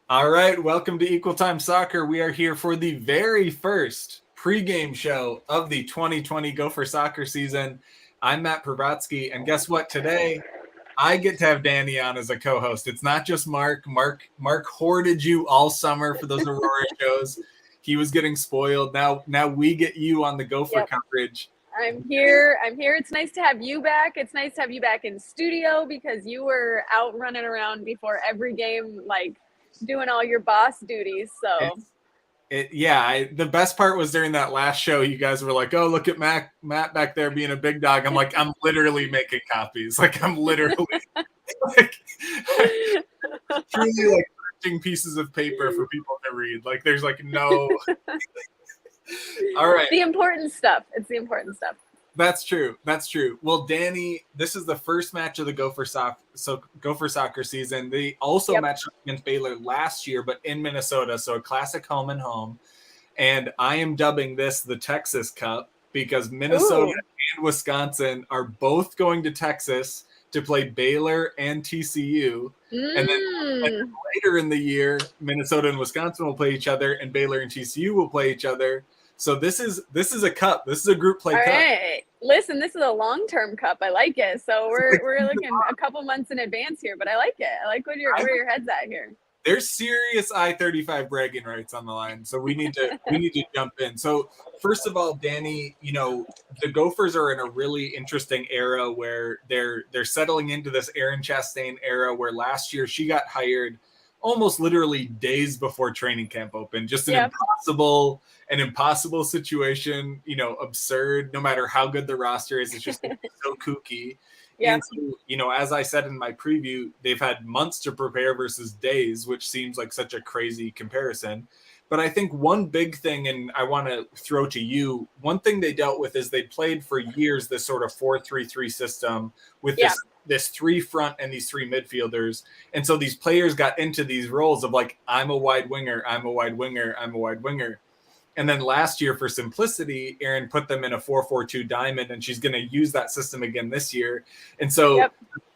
All right, welcome to Equal Time Soccer. We are here for the very first pregame show of the 2020 Gopher soccer season. I'm Matt Privratsky, and guess what? Today, I get to have Dani on as a co-host. It's not just Mark. Mark hoarded you all summer for those Aurora shows. He was getting spoiled. Now we get you on the Gopher coverage. I'm here. It's nice to have you back. It's nice to have you back in studio because you were out running around before every game, like doing all your boss duties. So the best part was during that last show, you guys were like, "Oh, look at Matt back there being a big dog." I'm like, I'm literally making copies. Like, I'm literally like, truly like printing pieces of paper for people to read. Like, there's like no. All right. The important stuff. It's the important stuff. That's true. Well, Dani, this is the first match of the Gopher soccer season. They also matched against Baylor last year, but in Minnesota, so a classic home and home. And I am dubbing this the Texas Cup because Minnesota and Wisconsin are both going to Texas to play Baylor and TCU. And then later in the year, Minnesota and Wisconsin will play each other, and Baylor and TCU will play each other. So this is a cup. This is a group play cup. All right. Listen, this is a long-term cup. I like it. So we're looking a couple months in advance here, but I like it. I like where your head's at here. There's serious I-35 bragging rights on the line, so we need to jump in. So first of all, Dani, the Gophers are in a really interesting era where they're settling into this Erin Chastain era where last year she got hired almost literally days before training camp opened. Just an impossible situation, absurd. No matter how good the roster is, it's just so kooky. And so, as I said in my preview, they've had months to prepare versus days, which seems like such a crazy comparison. But I think one big thing, and I want to throw to you, one thing they dealt with is they played for years this sort of 4-3-3 system with this three front and these three midfielders. And so these players got into these roles of like, I'm a wide winger, I'm a wide winger, I'm a wide winger. And then last year, for simplicity, Erin put them in a 4-4-2 diamond, and she's going to use that system again this year. And so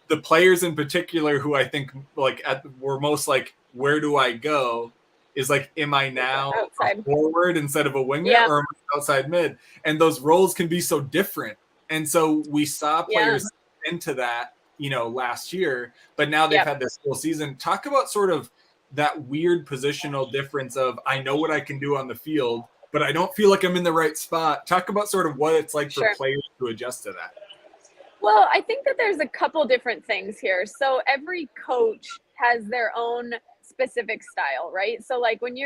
the players in particular who I think were most like, where do I go? Is like, am I now a forward instead of a winger, or am I outside mid? And those roles can be so different. And so we saw players into that, last year, but now they've had this whole season. Talk about sort of that weird positional difference of, I know what I can do on the field, but I don't feel like I'm in the right spot. Talk about sort of what it's like for players to adjust to that. Well, I think that there's a couple different things here. So every coach has their own specific style, right? So like when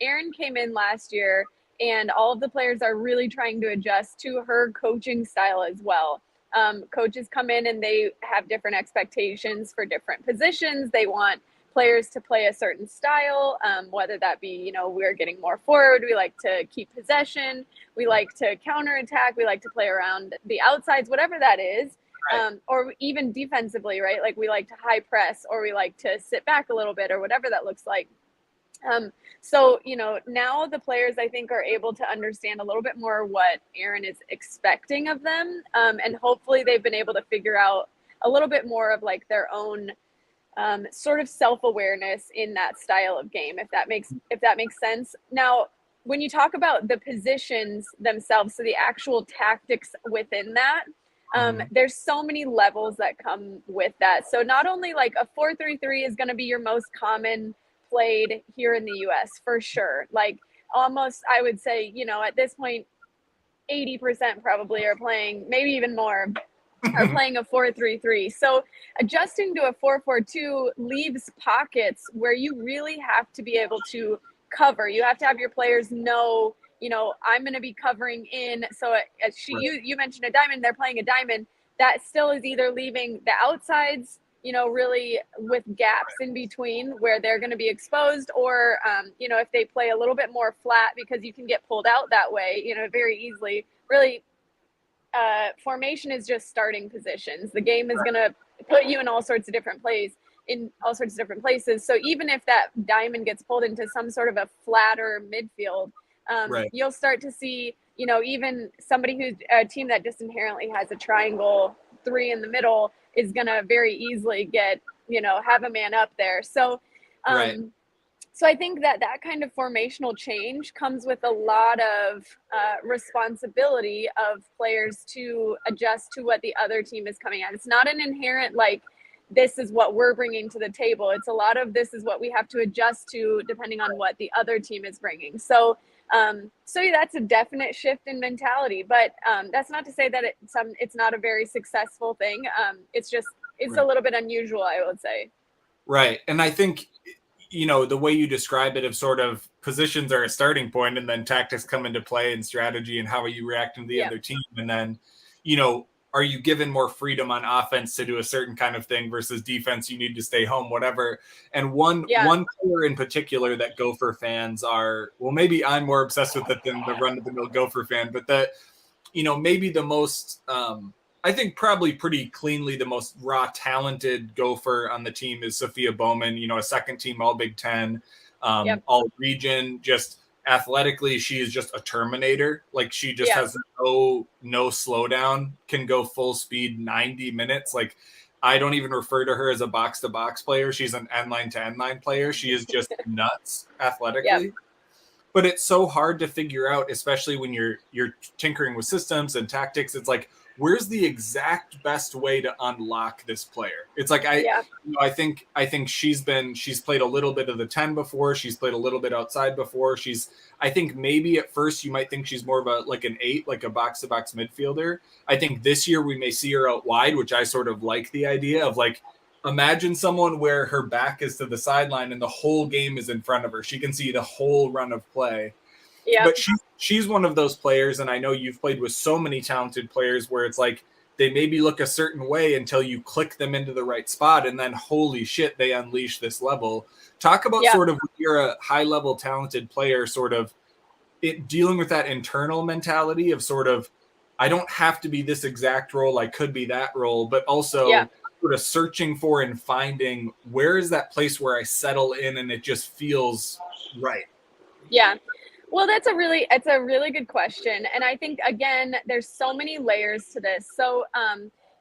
Erin came in last year and all of the players are really trying to adjust to her coaching style as well. Coaches come in and they have different expectations for different positions. They want players to play a certain style, whether that be, we're getting more forward. We like to keep possession. We like to counterattack. We like to play around the outsides, whatever that is. Or even defensively, right? Like we like to high press, or we like to sit back a little bit, or whatever that looks like. So, now the players, I think, are able to understand a little bit more what Erin is expecting of them. And hopefully they've been able to figure out a little bit more of like their own sort of self-awareness in that style of game, if that makes sense. Now, when you talk about the positions themselves, so the actual tactics within that, there's so many levels that come with that. So not only like a 4-3-3 is going to be your most common played here in the US for sure. Like almost, I would say, at this point, 80% probably are playing, maybe even more, are playing a 4-3-3. So adjusting to a 4-4-2 leaves pockets where you really have to be able to cover. You have to have your players know, I'm going to be covering in. So you mentioned a diamond, they're playing a diamond. That still is either leaving the outsides, really with gaps in between where they're going to be exposed, or, if they play a little bit more flat, because you can get pulled out that way, very easily. Really, formation is just starting positions. The game is going to put you in all sorts of different places. So even if that diamond gets pulled into some sort of a flatter midfield, you'll start to see, even somebody a team that just inherently has a triangle 3 in the middle is going to very easily get, have a man up there. So So I think that kind of formational change comes with a lot of responsibility of players to adjust to what the other team is coming at. It's not an inherent, like, this is what we're bringing to the table. It's a lot of this is what we have to adjust to depending on what the other team is bringing. So yeah, that's a definite shift in mentality, but that's not to say that it's not a very successful thing. It's Right. a little bit unusual, I would say. Right. And I think, the way you describe it, of sort of positions are a starting point and then tactics come into play and strategy and how are you reacting to the other team. And then, are you given more freedom on offense to do a certain kind of thing versus defense? You need to stay home, whatever. And one player in particular that Gopher fans are, well, maybe I'm more obsessed with it than the run of the mill Gopher fan, but that, maybe the most, I think probably pretty cleanly the most raw talented Gopher on the team is Sophia Bowman, a second team all Big Ten, all region, just athletically, she is just a Terminator. Like she just has no slowdown, can go full speed 90 minutes. Like I don't even refer to her as a box to box player. She's an end line to end line player. She is just nuts athletically. But it's so hard to figure out, especially when you're tinkering with systems and tactics. It's like, where's the exact best way to unlock this player? It's like I think she's played a little bit of the 10 before. She's played a little bit outside before. I think maybe at first you might think she's more of an 8, like a box to box midfielder. I think this year we may see her out wide, which I sort of like the idea of, like, imagine someone where her back is to the sideline and the whole game is in front of her. She can see the whole run of play. Yeah. But she's one of those players, and I know you've played with so many talented players where it's like they maybe look a certain way until you click them into the right spot, and then holy shit, they unleash this level. Talk about sort of when you're a high-level talented player, sort of dealing with that internal mentality of sort of, I don't have to be this exact role, I could be that role, but also sort of searching for and finding where is that place where I settle in and it just feels right. Yeah. Well, it's a really good question. And I think, again, there's so many layers to this. So,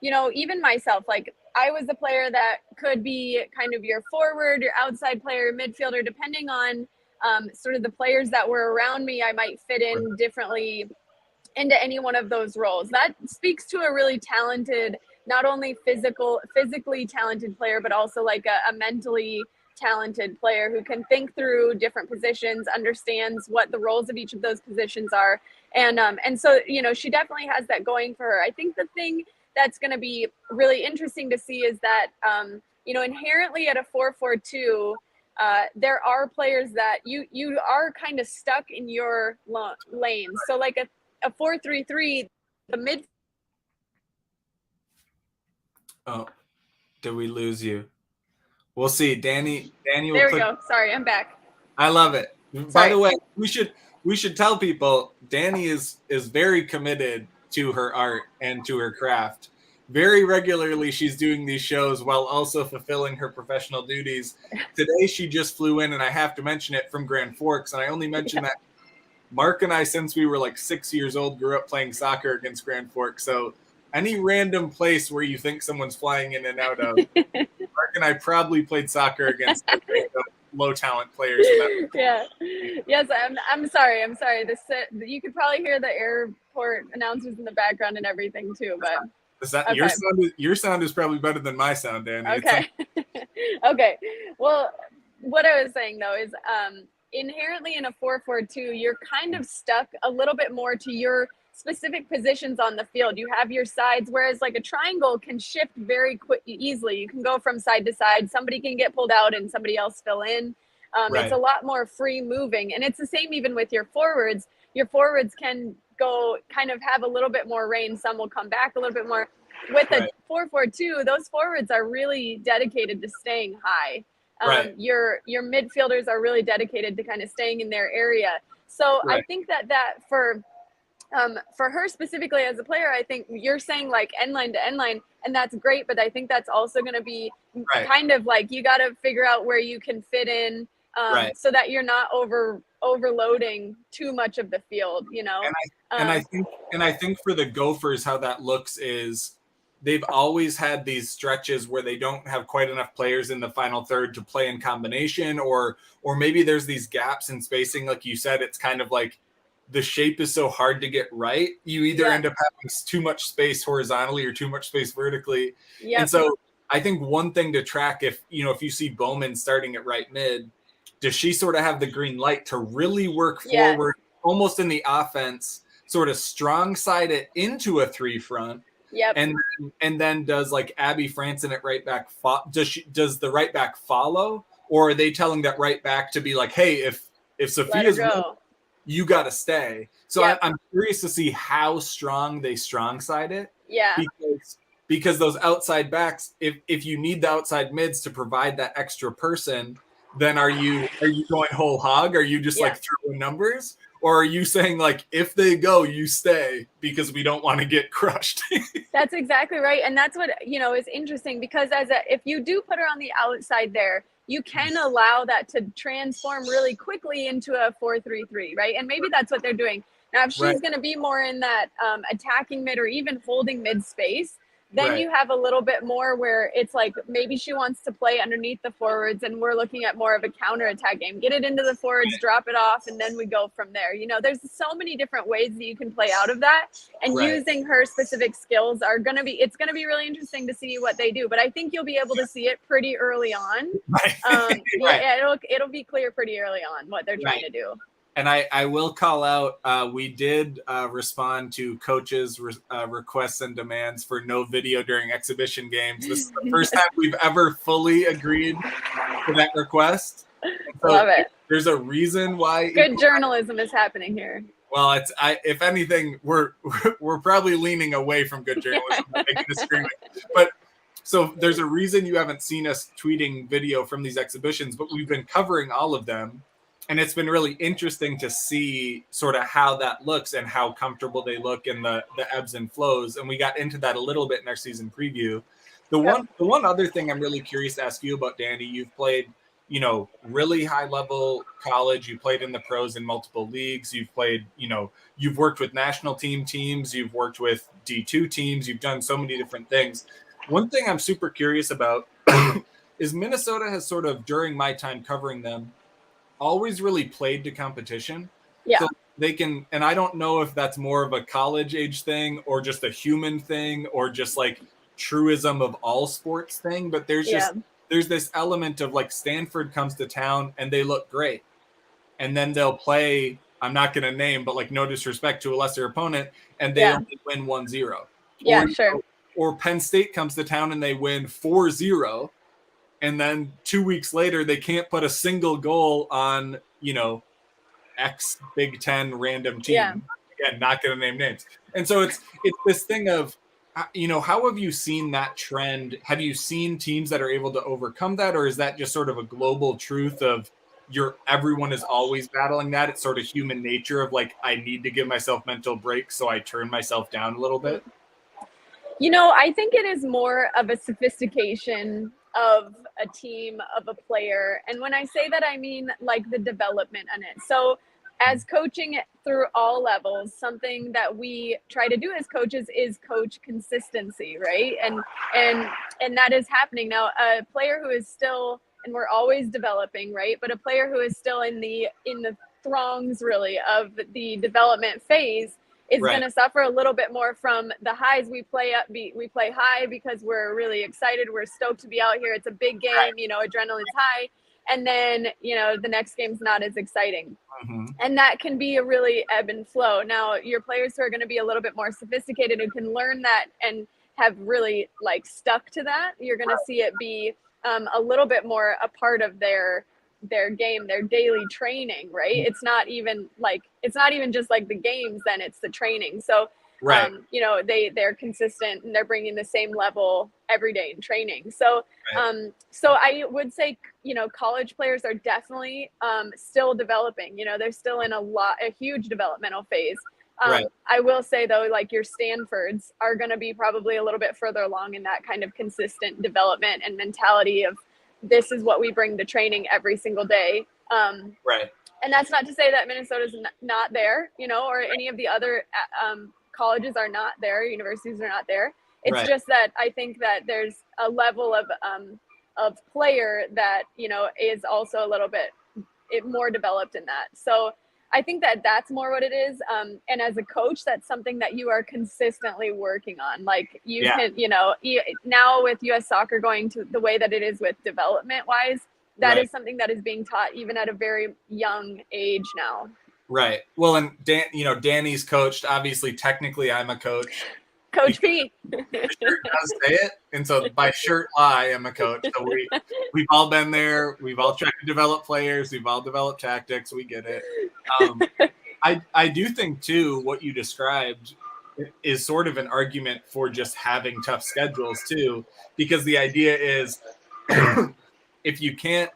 even myself, like I was a player that could be kind of your forward, your outside player, midfielder, depending on sort of the players that were around me. I might fit in differently into any one of those roles. That speaks to a really talented, not only physically talented player, but also like a mentally talented player who can think through different positions, understands what the roles of each of those positions are. And so, she definitely has that going for her. I think the thing that's going to be really interesting to see is that, inherently at a 4-4-2, there are players that you are kind of stuck in your lane. So like a 4-3-3, the mid. Oh, did we lose you? We'll see. Dani will There we go. Sorry, I'm back. I love it. Sorry. By the way, we should tell people Dani is very committed to her art and to her craft. Very regularly, she's doing these shows while also fulfilling her professional duties. Today, she just flew in, and I have to mention it, from Grand Forks. And I only mention that Mark and I, since we were like 6 years old, grew up playing soccer against Grand Forks. So any random place where you think someone's flying in and out of, Mark and I probably played soccer against low talent players. Yeah. Yes, I'm sorry. You could probably hear the airport announcers in the background and everything too, but. Is that okay. Your sound is probably better than my sound, Dani. Okay. Okay. Well, what I was saying though is inherently in a 4-4-2, you're kind of stuck a little bit more to your specific positions on the field. You have your sides, whereas like a triangle can shift very easily. You can go from side to side. Somebody can get pulled out and somebody else fill in. It's a lot more free moving, and it's the same even with your forwards. Your forwards can go kind of have a little bit more range. Some will come back a little bit more. With a 4-4-2, those forwards are really dedicated to staying high. Your midfielders are really dedicated to kind of staying in their area. So I think that for her specifically as a player, I think you're saying like end line to end line, and that's great. But I think that's also going to be kind of like you got to figure out where you can fit in so that you're not overloading too much of the field, And I think for the Gophers, how that looks is they've always had these stretches where they don't have quite enough players in the final third to play in combination, or maybe there's these gaps in spacing. Like you said, it's kind of like the shape is so hard to get right. You either end up having too much space horizontally or too much space vertically. And so I think one thing to track, if you see Bowman starting at right mid, does she sort of have the green light to really work forward, almost in the offense, sort of strong side it into a 3 front? And then does like Abby Franson at right back, does the right back follow, or are they telling that right back to be like, hey, if Sophia's you got to stay? So I'm curious to see how strong they strong side it. Because those outside backs, if you need the outside mids to provide that extra person, then are you going whole hog? Are you just like throwing numbers? Or are you saying, like, if they go, you stay because we don't want to get crushed? That's exactly right. And that's what, is interesting, because if you do put her on the outside there, you can allow that to transform really quickly into a 4-3-3, right? And maybe that's what they're doing. Now, if she's going to be more in that attacking mid or even holding mid space, then you have a little bit more where it's like maybe she wants to play underneath the forwards, and we're looking at more of a counterattack game. Get it into the forwards, drop it off, and then we go from there. There's so many different ways that you can play out of that, and using her specific skills it's going to be really interesting to see what they do. But I think you'll be able to see it pretty early on. It'll be clear pretty early on what they're trying to do. And I will call out, we did respond to coaches' requests and demands for no video during exhibition games. This is the first time we've ever fully agreed to that request. So love it. There's a reason why. Good journalism is happening here. Well, if anything, we're probably leaning away from good journalism, making this agreement. But so there's a reason you haven't seen us tweeting video from these exhibitions, but we've been covering all of them. And it's been really interesting to see sort of how that looks and how comfortable they look in the ebbs and flows. And we got into that a little bit in our season preview. The one other thing I'm really curious to ask you about, Dani, you've played, really high level college. You played in the pros in multiple leagues. You've played, you've worked with national teams. You've worked with D2 teams. You've done so many different things. One thing I'm super curious about is Minnesota has sort of, during my time covering them, always really played to competition. So they can, and I don't know if that's more of a college age thing or just a human thing or just like truism of all sports thing, but there's this element of like Stanford comes to town and they look great. And then they'll play, I'm not going to name, but like no disrespect to a lesser opponent, and they only win 1-0. Or Penn State comes to town and they win 4-0. And then 2 weeks later, they can't put a single goal on, X Big Ten random team. Again, not going to name names. And so it's this thing of, how have you seen that trend? Have you seen teams that are able to overcome that? Or is that just sort of a global truth of everyone is always battling that? It's sort of human nature of like, I need to give myself mental breaks, so I turn myself down a little bit. I think it is more of a sophistication of a team, of a player. And when I say that, I mean like the development in it. So as coaching through all levels, something that we try to do as coaches is coach consistency, right? And that is happening. Now, a player who is still, and we're always developing, right? But a player who is still in the throngs really of the development phase is going to suffer a little bit more from the highs. We play high because we're really excited. We're stoked to be out here. It's a big game, adrenaline's high. And then, the next game's not as exciting. And that can be a really ebb and flow. Now, your players who are going to be a little bit more sophisticated, who can learn that and have really like stuck to that, you're going to see it be a little bit more a part of their game, their daily training, right? It's not even just like the games, then it's the training. So they're consistent and they're bringing the same level every day in training. So so I would say college players are definitely still developing. They're still in a huge developmental phase. I will say though, like your Stanfords are going to be probably a little bit further along in that kind of consistent development and mentality of, this is what we bring to training every single day. And that's not to say that Minnesota's not there, or any of the other colleges are not there, universities are not there. It's just that I think that there's a level of player that, you know, is also a little bit more developed in that. So I think that that's more what it is. And as a coach, that's something that you are consistently working on. Like you can, you know, now with U.S. soccer going to the way that it is with development wise, that is something that is being taught even at a very young age now. Right. Well, and Dani's coached. Obviously, technically, I'm a coach. Coach P. The shirt does say it, and so by shirt I am a coach. So we've all been there. We've all tried to develop players. We've all developed tactics. We get it. I do think too what you described is sort of an argument for just having tough schedules too, because the idea is if you can't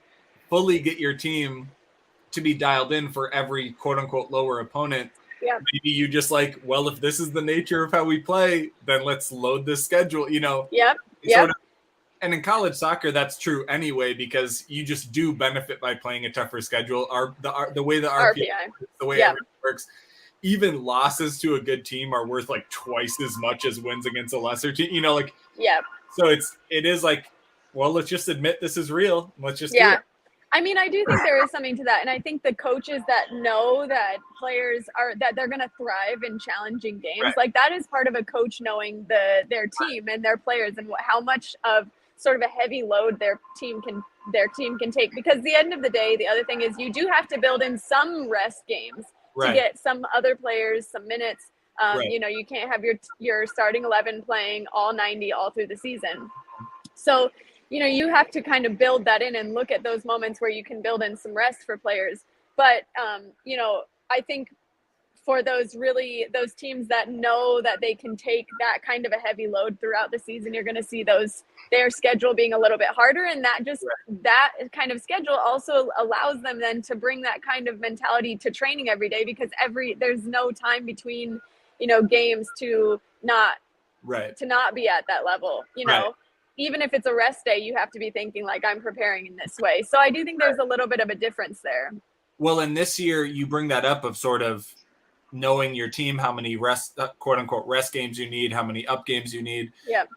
fully get your team to be dialed in for every quote unquote lower opponent, maybe you just like, well, if this is the nature of how we play, then let's load this schedule, you know? Sort of, and in college soccer, that's true anyway, because you just do benefit by playing a tougher schedule. The way the RPI the way everything works, even losses to a good team are worth like twice as much as wins against a lesser team, you know, like, so it is like, well, let's just admit this is real. Let's just do it. I mean, I do think there is something to that. And I think the coaches that know that players that they're going to thrive in challenging games, like that is part of a coach knowing their team and their players and how much of sort of a heavy load their team can take. Because at the end of the day, the other thing is you do have to build in some rest games to get some other players some minutes. You know, you can't have your starting 11 playing all 90 all through the season. So, you know, you have to kind of build that in and look at those moments where you can build in some rest for players. But, you know, I think for those teams that know that they can take that kind of a heavy load throughout the season, you're going to see their schedule being a little bit harder. And that that kind of schedule also allows them then to bring that kind of mentality to training every day, because there's no time between, you know, games to not be at that level, you know. Even if it's a rest day, you have to be thinking like, I'm preparing in this way. So I do think there's a little bit of a difference there. Well, and this year you bring that up of sort of knowing your team, how many quote unquote rest games you need, how many up games you need.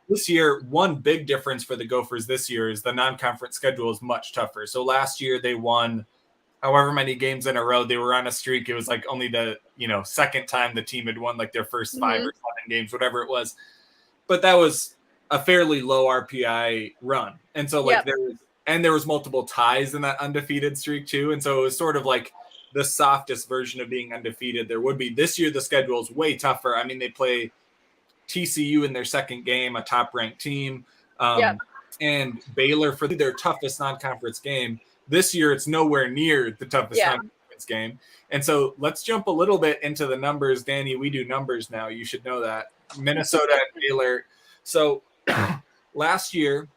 This year, one big difference for the Gophers this year is the non-conference schedule is much tougher. So last year they won however many games in a row. They were on a streak. It was like only the, you know, second time the team had won like their first 5 or 7 games, whatever it was. But that was a fairly low RPI run. And so like there was multiple ties in that undefeated streak too. And so it was sort of like the softest version of being undefeated there would be. This year the schedule is way tougher. I mean, they play TCU in their second game, a top ranked team, and Baylor for their toughest non-conference game. This year it's nowhere near the toughest non-conference game. And so let's jump a little bit into the numbers. Dani, we do numbers now. You should know that. Minnesota and Baylor. So last year,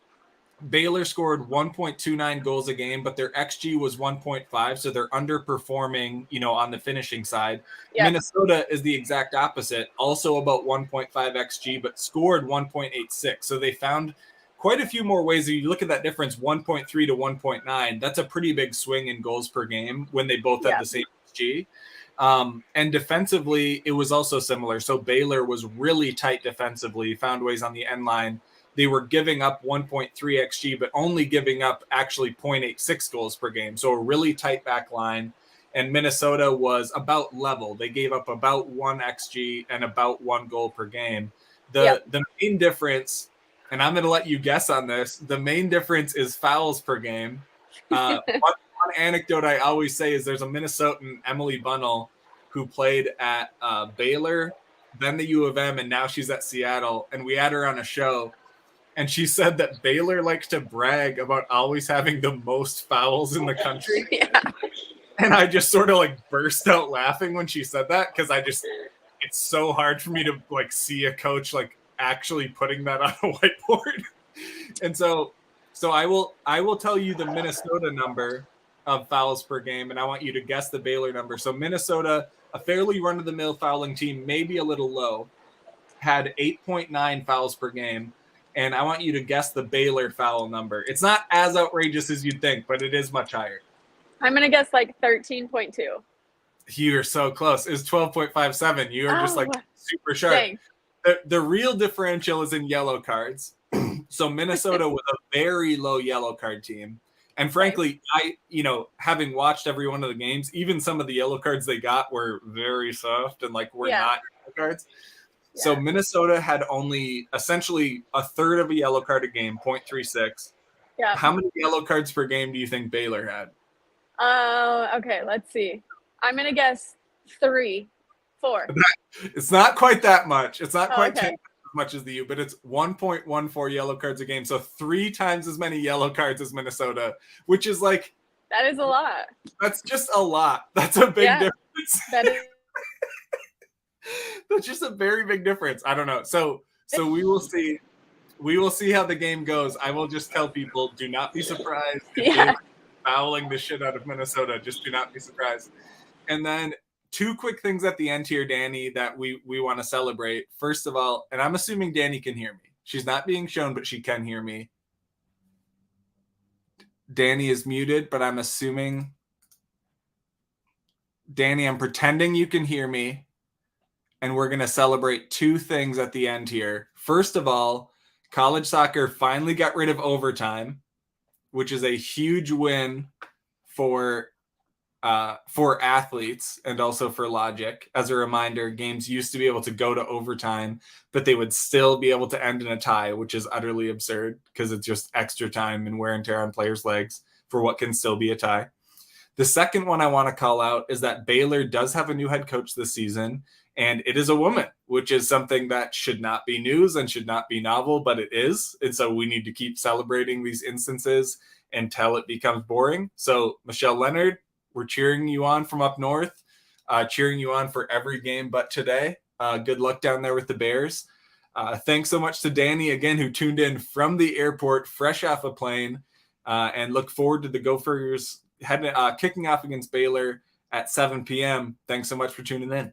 Baylor scored 1.29 goals a game, but their XG was 1.5, so they're underperforming, you know, on the finishing side. Minnesota is the exact opposite, also about 1.5 XG, but scored 1.86. So they found quite a few more ways. If you look at that difference, 1.3 to 1.9, that's a pretty big swing in goals per game when they both had the same XG. And defensively, it was also similar. So Baylor was really tight defensively, found ways on the end line. They were giving up 1.3 XG, but only giving up actually 0.86 goals per game. So a really tight back line. And Minnesota was about level. They gave up about 1 XG and about 1 goal per game. The main difference, and I'm going to let you guess on this, the main difference is fouls per game. One anecdote I always say is there's a Minnesotan, Emily Bunnell, who played at Baylor, then the U of M, and now she's at Seattle. And we had her on a show. And she said that Baylor likes to brag about always having the most fouls in the country. And I just sort of like burst out laughing when she said that, because it's so hard for me to like see a coach like actually putting that on a whiteboard. And so I will tell you the Minnesota number of fouls per game, and I want you to guess the Baylor number. So Minnesota, a fairly run-of-the-mill fouling team, maybe a little low, had 8.9 fouls per game. And I want you to guess the Baylor foul number. It's not as outrageous as you'd think, but it is much higher. I'm going to guess like 13.2. You're so close. It's 12.57. You are just like super sharp. Dang. the real differential is in yellow cards. So Minnesota was a very low yellow card team. And frankly, having watched every one of the games, even some of the yellow cards they got were very soft and like were not yellow cards. Yeah. So Minnesota had only essentially a third of a yellow card a game, 0.36. Yeah. How many yellow cards per game do you think Baylor had? Okay, let's see. I'm going to guess 3, 4. It's not quite that much. It's not quite 10 as much as the U, but it's 1.14 yellow cards a game. So 3 times as many yellow cards as Minnesota, which is like... That is a lot. That's just a lot. That's a big difference. That is... That's just a very big difference. I don't know. So we will see. We will see how the game goes. I will just tell people, do not be surprised if they're fouling the shit out of Minnesota. Just do not be surprised. And then 2 quick things at the end here, Dani, that we want to celebrate. First of all, and I'm assuming Dani can hear me. She's not being shown, but she can hear me. Dani is muted, but I'm assuming. Dani, I'm pretending you can hear me. And we're going to celebrate 2 things at the end here. First of all, college soccer finally got rid of overtime, which is a huge win for athletes and also for logic. As a reminder, games used to be able to go to overtime, but they would still be able to end in a tie, which is utterly absurd because it's just extra time and wear and tear on players' legs for what can still be a tie. The second one I want to call out is that Baylor does have a new head coach this season, and it is a woman, which is something that should not be news and should not be novel, but it is. And so we need to keep celebrating these instances until it becomes boring. So Michelle Leonard, we're cheering you on from up north, cheering you on for every game but today. Good luck down there with the Bears. Thanks so much to Dani, again, who tuned in from the airport, fresh off a plane, and look forward to the Gophers kicking off against Baylor at 7 p.m. Thanks so much for tuning in.